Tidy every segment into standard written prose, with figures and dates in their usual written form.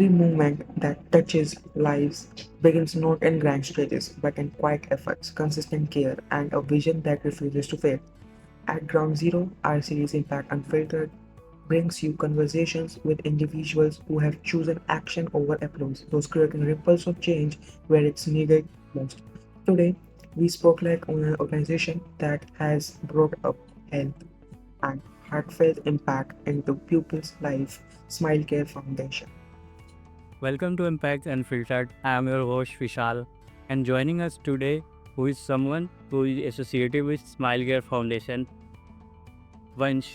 Every movement that touches lives begins not in grand stages, but in quiet efforts, consistent care, and a vision that refuses to fade. At Ground Zero, our series Impact Unfiltered brings you conversations with individuals who have chosen action over applause, those creating ripples of change where it's needed most. Today, we spoke like on an organization that has brought up health and heartfelt impact into pupils' life, Smile Care Foundation. Welcome to Impact Unfiltered. I am your host Vishal, and joining us today, who is someone who is associated with Smile Care Foundation, Vansh.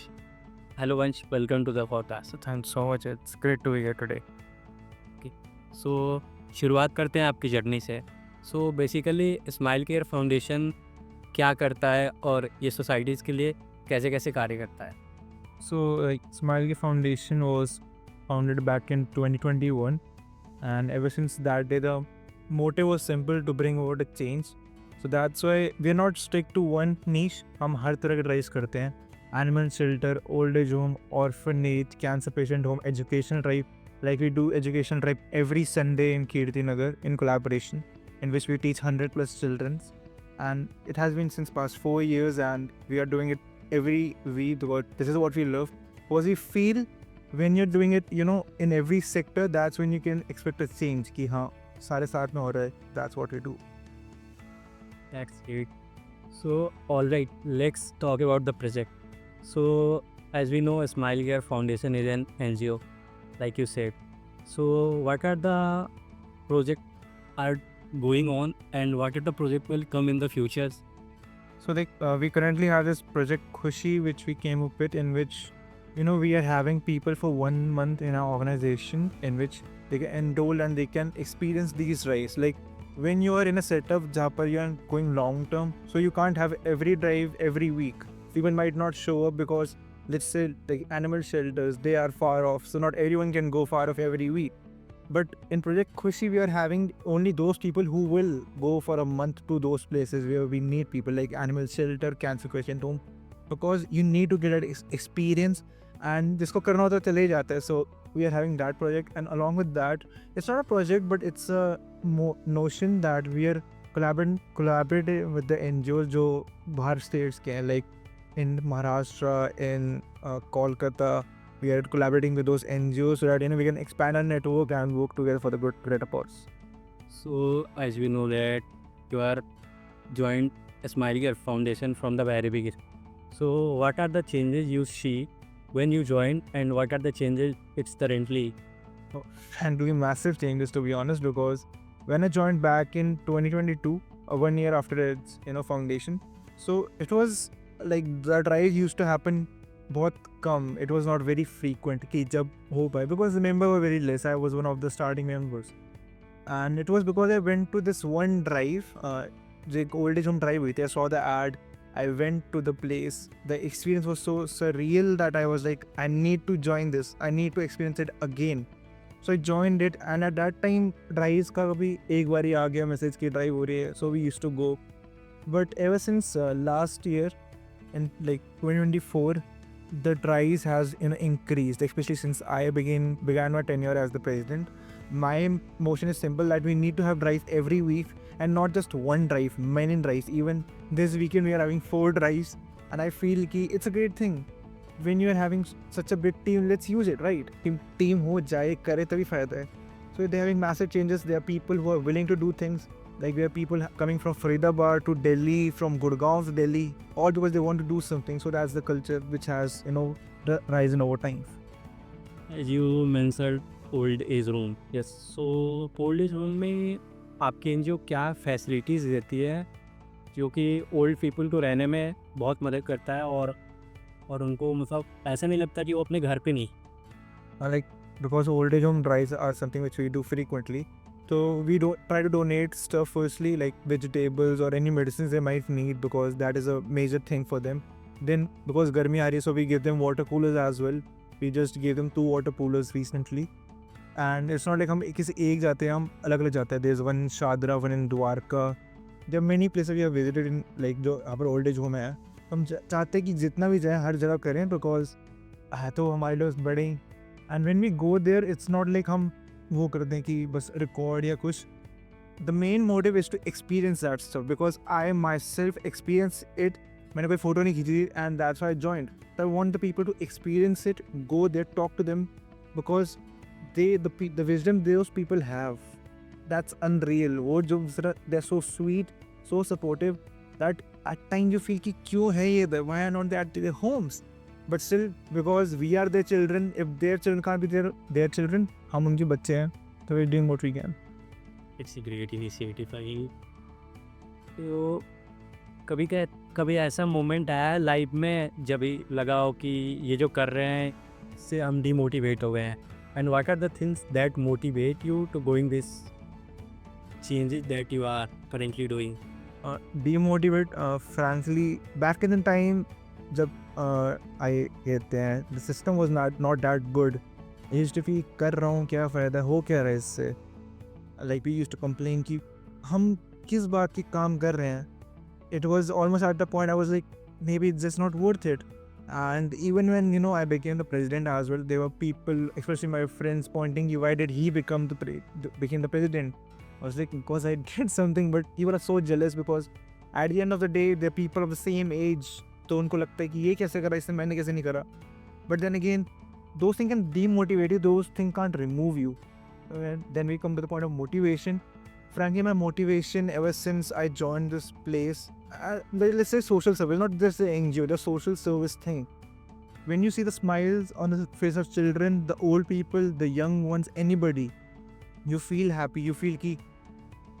Hello, Vansh. Welcome to the podcast. Thanks so much. It's great to be here today. Okay. So, शुरुआत करते हैं आपकी journey से. So basically smile care foundation क्या करता है और ये सोसाइटीज़ के लिए कैसे कैसे कार्य करता है. So, Smile Care Foundation was founded back in 2021, and ever since that day, the motive was simple to bring about a change. So that's why we are not strict to one niche. हम हर तरह के drives करते हैं. Animal shelter, old age home, orphanage, cancer patient home, educational drive. Like we do educational drive every Sunday in Kirti Nagar in collaboration, in which we teach 100 plus children. And it has been since past 4 years, and we are doing it every week. This is what we love, because we feel when you're doing it, in every sector, that's when you can expect a change. Ki haan, सारे साथ में हो रहा है. That's what we do. That's great. So, alright, let's talk about the project. So, as we know, Smile Care Foundation is an NGO, like you said. So, what are the project are going on, and what are the project will come in the futures? So we currently have this project Khushi, which we came up with, in which we are having people for 1 month in our organization, in which they can enroll and they can experience these drives. Like when you are in a setup where you are going long term, so you can't have every drive every week. People might not show up because, let's say, the animal shelters, they are far off, so not everyone can go far off every week. But in Project Khushi, we are having only those people who will go for a month to those places where we need people, like animal shelter, cancer patient home, because you need to get that experience, and जिसको करना होता है चले ही जाता है. So we are having that project, and along with that, it's not a project, but it's a notion that we are collaborating with the NGOs जो बाहर states के हैं, like in Maharashtra, in Kolkata. We are collaborating with those NGOs so that we can expand our network and work together for the greater cause. So, as we know that you are joined Smile Care Foundation from the very beginning. So, what are the changes you see when you joined, and what are the changes it's currently? And doing massive changes, to be honest, because when I joined back in 2022, 1 year after its foundation, so it was like the drive used to happen बहुत कम. It was not very frequent कि जब हो पाए, because the members were very less. I was one of the starting members, and it was because I went to this one drive, the old age home drive हुई थी. I saw the ad, I went to the place. The experience was so surreal that I was like, I need to join this. I need to experience it again. So I joined it, and at that time drives का कभी एक बार ही आ गया message की drive हो रही है. So we used to go, but ever since last year, in like 2024, the drives has increased, especially since I began my tenure as the president. My motion is simple, that we need to have drives every week, and not just one drive, many drives. Even this weekend we are having 4 drives, and I feel ki it's a great thing. When you are having such a big team, let's use it, right? Team ho jaye kare tabhi fayda hai. So they're having massive changes. There are people who are willing to do things. Like there are people coming from Faridabad to Delhi, from Gurgaon to Delhi, all because they want to do something. So that's the culture which has, risen over time. As you mentioned old age home. Yes. So old age home में आपके NGO क्या facilities देती है जो कि old people को रहने में बहुत मदद करता है, और उनको मतलब ऐसा नहीं लगता कि वो अपने घर पे नहीं. Like, because old age home drives are something which we do frequently. So we don't try to donate stuff firstly, like vegetables or any medicines they might need, because that is a major thing for them. Then because garmi aa rahi hai, so we give them water coolers as well. We just gave them 2 water coolers recently. And it's not like हम किसी एक जाते हैं, हम अलग अलग जाते हैं. There's one Shadra, one in Dwarka. There are many places we have visited in, like जो यहाँ पर old age home है. हम चाहते हैं कि जितना भी जाए हर जगह करें, because है तो हमारे लिए बड़े. And when we go there, it's not like हम वो करते हैं कि बस रिकॉर्ड या कुछ. The main motive is to experience that stuff because I myself experience it. मैंने कोई photo नहीं खींची थी and that's why I joined. So I want the people to experience it, go there, talk to them because the wisdom those people have, that's unreal. वो जो they're so sweet, so supportive that at times you feel कि क्यों है ये there? Why are not they at their homes? But still, because we are their children, if their children can't be their children, हम उनके बच्चे हैं, तो we're doing what we can. It's a great initiative I. तो कभी ऐसा moment आया life में जब भी लगा हो कि ये जो कर रहे हैं इससे हम डीमोटिवेट हो गए हैं, and what are the things that motivate you to going this changes that you are currently doing? Demotivate, frankly, back in the time जब आई कहते हैं the system was not that good. I used to feel कर रहा हूँ क्या फ़ायदा, हो क्या रहा है इससे. Like we used to complain कि हम किस बात की काम कर रहे हैं. It was almost at the point I was like maybe it's just not worth it. And even when I became the president as well, there were people, especially my friends, pointing you, why did he become became the president? I was like, because I did something, but people are so jealous because at the end of the day they're people of the same age. तो उनको लगता है कि ये कैसे करा, इसने मैंने कैसे नहीं करा. But then again, those things can demotivate you, those things can't remove you. And then we come to the point of motivation. Frankly, my motivation ever since I joined this place, let's say social service, not just the NGO, the social service thing. When you see the smiles on the face of children, the old people, the young ones, anybody, you feel happy. You feel कि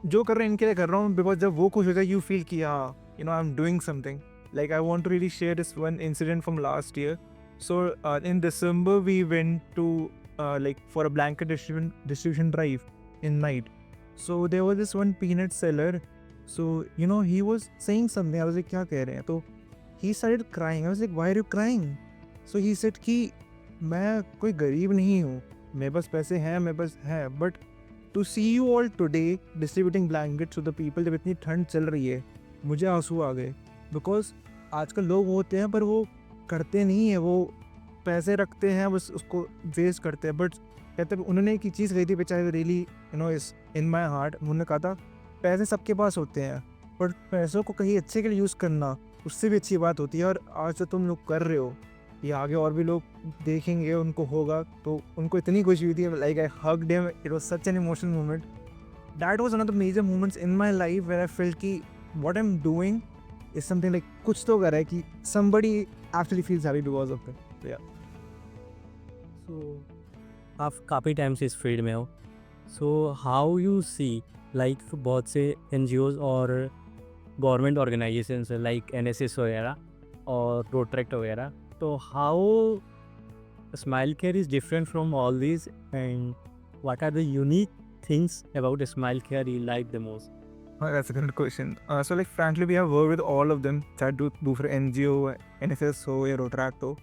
जो कर रहे हैं इनके लिए कर रहा हूँ, because जब वो खुश हो जाए, you feel कि I'm doing something. Like I want to really share this one incident from last year. So in December we went to for a blanket distribution drive in night. So there was this one peanut seller. So he was saying something. I was like, क्या कह रहे हैं? तो he started crying. I was like, why are you crying? So he said कि मैं कोई गरीब नहीं हूँ, मेरे पास पैसे हैं, मेरे पास है, but to see you all today distributing blankets to the people, जब इतनी ठंड चल रही है, मुझे आंसू आ गए. बिकॉज आजकल लोग होते हैं पर वो करते नहीं है, वो पैसे रखते हैं, बस उसको वेस्ट करते हैं. बट कहते उन्होंने एक चीज़ कही थी which I really is in my heart. उन्होंने कहा था पैसे सबके पास होते हैं, पर पैसों को कहीं अच्छे के लिए यूज़ करना उससे भी अच्छी बात होती है. और आज जो तुम लोग कर रहे हो, ये आगे और भी लोग देखेंगे, उनको होगा, तो उनको इतनी खुशी हुई थी. Like I hugged him, it was such an emotional moment. That was one of the major moments in my life where I felt कि what I am doing is something like कुछ तो कर रहा है कि somebody actually feels happy because of it. Yeah. सो आप काफ़ी time से इस फील्ड में हो, so how you see like बहुत से NGOs और गवर्नमेंट ऑर्गेनाइजेशंस लाइक NSS वगैरह और प्रोट्रैक्ट वगैरह, तो how Smile Care is different from all these and what are the unique things about Smile Care you like the most? That's a good question. So like frankly, we have worked with all of them. That do for NGO, NSS हो या Rotaract हो.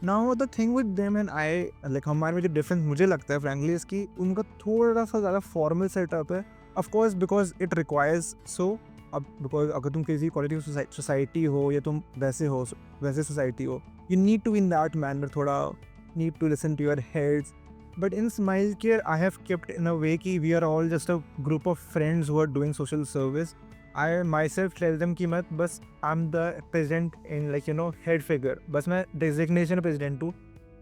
Now the thing with them and I, like हमारे में जो difference मुझे लगता है frankly is कि उनका थोड़ा सा ज़्यादा formal setup है. Of course because it requires so. अब because अगर तुम किसी quality society हो या तुम वैसे society हो, you need to be in that manner, थोड़ा need to listen to your heads. But in Smile Care, I have kept in a way कि we are all just a group of friends who are doing social service. I myself tell them कि मैं बस I'm the president in head figure. बस मैं designation president हूँ.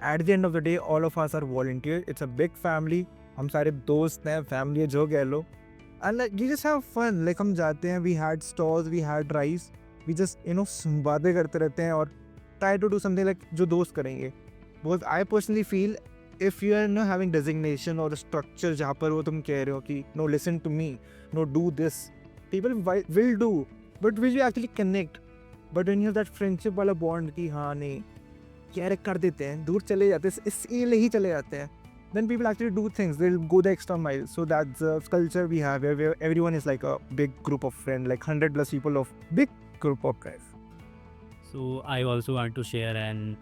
At the end of the day, all of us are volunteers. It's a big family. हम सारे दोस्त हैं, family है जो कह लो. And like we just have fun. Like हम जाते हैं, we had stalls, we had rice. We just बातें करते रहते हैं और try to do something like जो दोस्त करेंगे. Because I personally feel if you are not having designation or a structure जहाँ पर वो तुम कह रहे हो कि no listen to me, no do this, people will do, but will you actually connect? But when you have that friendship वाला bond कि हाँ नहीं क्या कर देते हैं, दूर चले जाते हैं, इसलिए ही चले जाते हैं, then people actually do things, they'll go the extra mile. So that's the culture we have where everyone is like a big group of friends, like 100+ people of big group of guys. So I also want to share an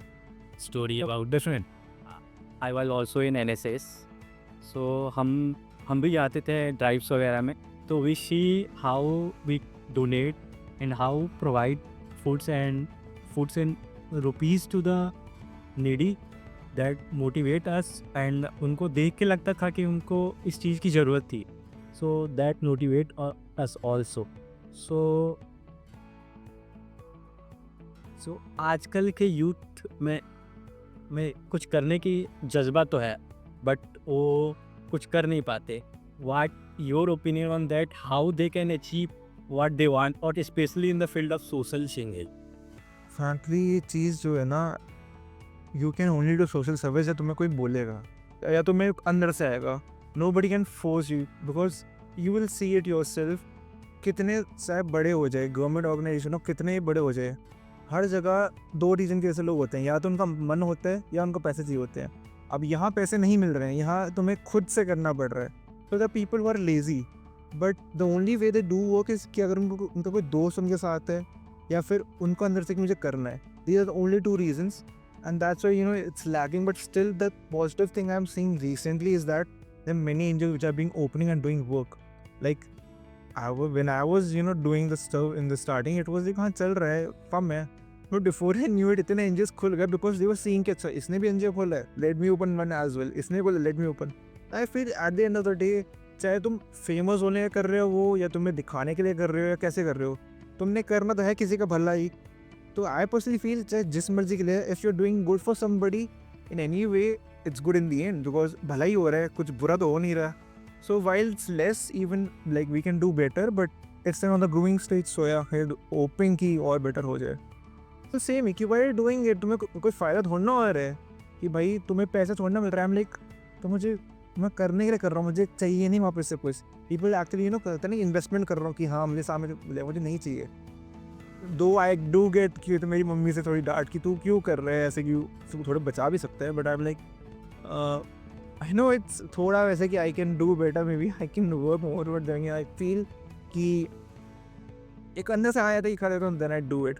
story about different. I was also in NSS. So हम भी जाते थे drives वगैरह में, तो we see how we donate and how provide foods and rupees to the needy. That motivate us, and उनको देख के लगता था कि उनको इस चीज़ की ज़रूरत थी, so that motivate us also. So so आजकल के यूथ में कुछ करने की जज्बा तो है, बट वो कुछ कर नहीं पाते। What your opinion on that, how they can achieve what they want, और specially in the field of social change? Frankly ये चीज़ जो है ना, you can only do social service या तुम्हें कोई बोलेगा या तुम्हें अंदर से आएगा। Nobody can force you because you will see it yourself. कितने चाहे बड़े हो जाए गवर्नमेंट ऑर्गेनाइजेशन हो, कितने ही बड़े हो जाए, हर जगह दो रीज़न के ऐसे लोग होते हैं, या तो उनका मन होता है या उनको पैसे चाहिए होते हैं। अब यहाँ पैसे नहीं मिल रहे हैं, यहाँ तुम्हें खुद से करना पड़ रहा है। तो the people were lazy, but the only way they do work is कि अगर उनका कोई दोस्त उनके साथ है या फिर उनको अंदर से कि मुझे करना है। These are the only two reasons, and that's why it's lagging. But still, the positive thing I'm seeing recently is that there are many angels which are being opening and doing work. Like when I was doing the stuff in the starting, it was like हाँ चल रहा है, फम है। But before I knew it, इतने angels खुल गए because they were seeing कि अच्छा इसने भी angel खोला है, let me open one as well, इसने बोला let me open. I feel at the end of the day, चाहे तुम फेमस होने का कर रहे हो वो, या तुम्हें दिखाने के लिए कर रहे हो, या कैसे कर रहे हो, तुमने करना तो है किसी का भला ही। तो आई पर्सनली फील चाहे जिस मर्जी के लिए, if you are doing good for somebody in any way, it's good in the end, because भला ही हो रहा है, कुछ बुरा तो हो नहीं रहा। So while it's less, even like we can do better, but it's on the growing stage. So yeah head opening की और बेटर हो जाए। तो सेम ही कि वाई डूइंग इट, तुम्हें कोई फ़ायदा थोड़ा हो रहा है कि भाई तुम्हें पैसा थोड़ा मिल रहा है। लाइक तो मुझे, मैं करने के लिए कर रहा हूँ, मुझे चाहिए नहीं वापस से कुछ। पीपल एक्चुअली करते नहीं, इन्वेस्टमेंट कर रहा हूँ कि हाँ मुझे सामने मिले, मुझे नहीं चाहिए। दो आई डू गेट कि तो मेरी मम्मी से थोड़ी डांट कि तू क्यों कर रहा है ऐसे, क्यों, तू थोड़ा बचा भी सकता है। But I am like I know it's थोड़ा वैसे कि I can do better, maybe I can work more, but then I feel कि एक अंदर से आया था कि कर देता हूँ, then I do it.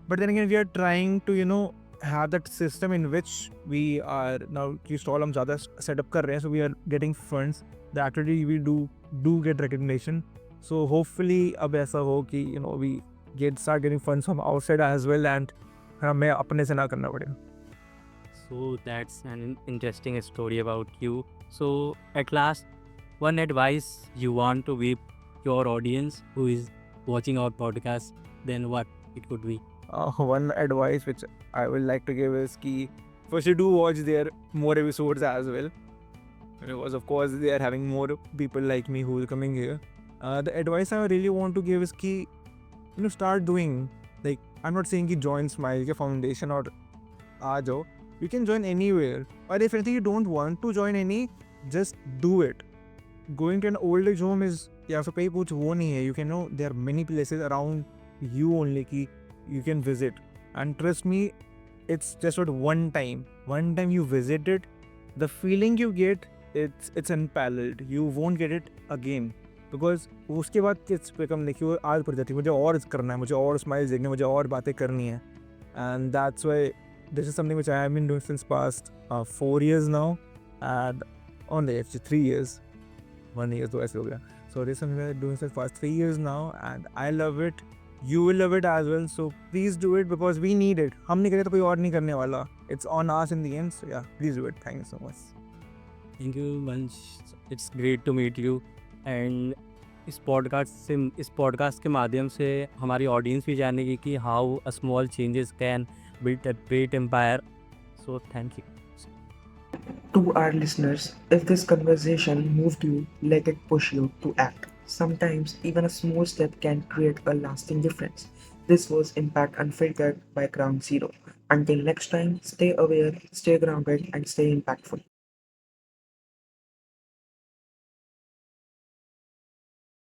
But then again we are trying to have that system in which we are now कि स्टॉल हम ज़्यादा सेटअप कर रहे हैं, so we are getting funds, the activity we do get recognition. So hopefully अब ऐसा हो कि we start getting funds from outside as well, and हमें अपने से ना करना पड़े। So that's an interesting story about you. So at last, one advice you want to give your audience who is watching our podcast, then what it could be? One advice which I would like to give is कि first you do watch their more episodes as well, because of course they are having more people like me who are coming here. The advice I really want to give is कि start doing, like I'm not saying कि join Smile के foundation और आ जाओ, you can join anywhere, or if you don't want to join any, just do it. Going to an old age home is या फिर कहीं कुछ वो नहीं है, you can know there are many places around you only कि you can visit, and trust me, it's just not one time you visit it, the feeling you get, it's unparalleled, you won't get it again, because उसके बाद किस पे कम देखिए वो आदत पड़ जाती है, मुझे और करना है, मुझे और स्माइल्स देखने, मुझे और बातें करनी है। And that's why this is something which I have been doing since past 4 years now, and only actually 3 years, 1 year तो ऐसे हो गया। So this something I am doing since past 3 years now, and I love it, you will love it as well. So please do it because we need it. हम नहीं करें तो कोई और नहीं करने वाला, it's on us in the end. So yeah please do it. Thank you so much. Thank you Vansh, it's great to meet you, and इस पॉडकास्ट के माध्यम से हमारी ऑडियंस भी जानेगी कि how a small changes can build a great empire. So thank you. To our listeners, if this conversation moved you, let it push you to act. Sometimes, even a small step can create a lasting difference. This was Impact Unfiltered by Ground Zero. Until next time, stay aware, stay grounded, and stay impactful.